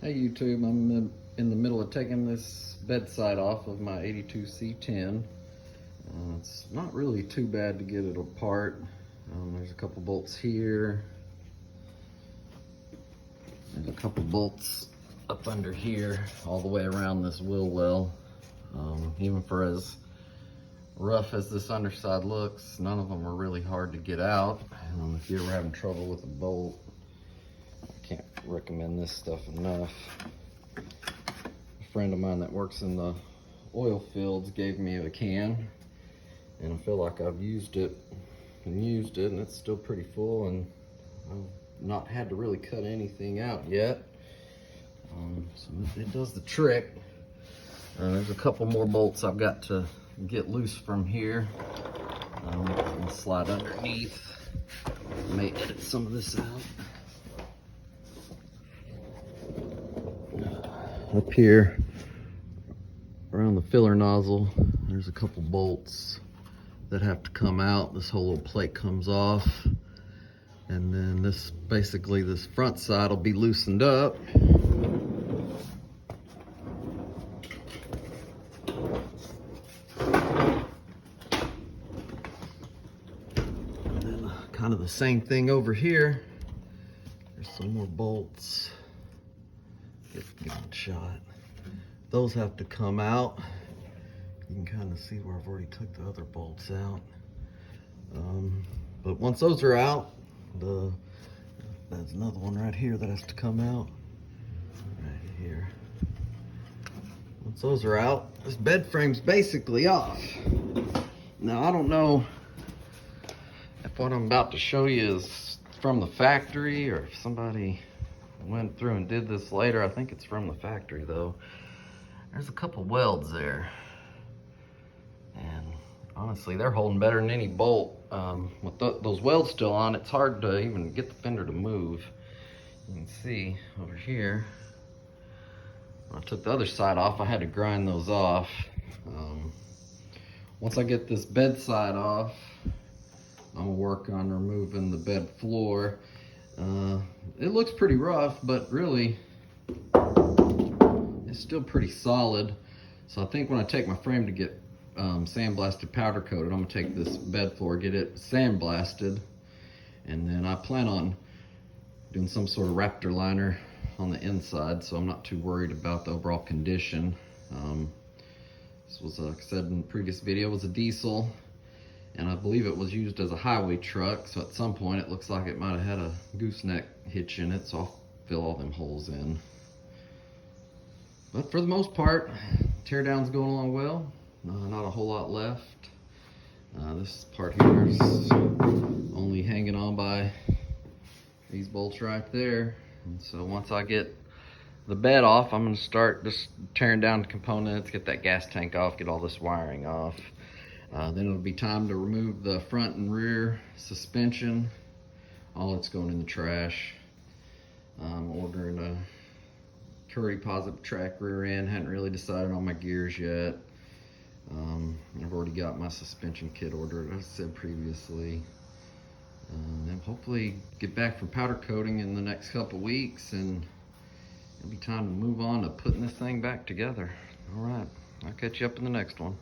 Hey YouTube, I'm in the middle of taking this bedside off of my 82 C-10. It's not really too bad to get it apart. There's a couple bolts here. There's a couple bolts up under here, all the way around this wheel well. Even for as rough as this underside looks, none of them are really hard to get out. If you're ever having trouble with a bolt, I can't recommend this stuff enough. A friend of mine that works in the oil fields gave me a can, and I feel like I've used it and it's still pretty full, and I've not had to really cut anything out yet. So it does the trick. There's a couple more bolts I've got to get loose from here. I'll slide underneath. May edit some of this out. Up here around the filler nozzle, there's a couple bolts that have to come out. This whole little plate comes off, and then this front side will be loosened up. And then kind of the same thing over here. There's some more bolts. Get one shot. Those have to come out. You can kind of see where I've already took the other bolts out. But once those are out, there's another one right here that has to come out. Right here. Once those are out, this bed frame's basically off. Now I don't know if what I'm about to show you is from the factory or if somebody went through and did this later. I think it's from the factory though. There's a couple welds there, and honestly they're holding better than any bolt. With those welds still on, it's hard to even get the fender to move. You can see over here, when I took the other side off, I had to grind those off. Once I get this bed side off, I'm gonna work on removing the bed floor. It looks pretty rough, but really it's still pretty solid. So I think when I take my frame to get sandblasted, powder coated, I'm gonna take this bed floor, get it sandblasted, and then I plan on doing some sort of Raptor liner on the inside, so I'm not too worried about the overall condition. This was, like I said in the previous video, was a diesel, and I believe it was used as a highway truck, so at some point it looks like it might have had a gooseneck hitch in it, so I'll fill all them holes in. But for the most part, teardown's going along well. Not a whole lot left. This part here is only hanging on by these bolts right there. And so once I get the bed off, I'm gonna start just tearing down the components, get that gas tank off, get all this wiring off. Then it'll be time to remove the front and rear suspension. All it's going in the trash. I'm ordering a Curry Positive Track rear end. Hadn't really decided on my gears yet. I've already got my suspension kit ordered, as I said previously. And hopefully get back from powder coating in the next couple weeks, and it'll be time to move on to putting this thing back together. All right, I'll catch you up in the next one.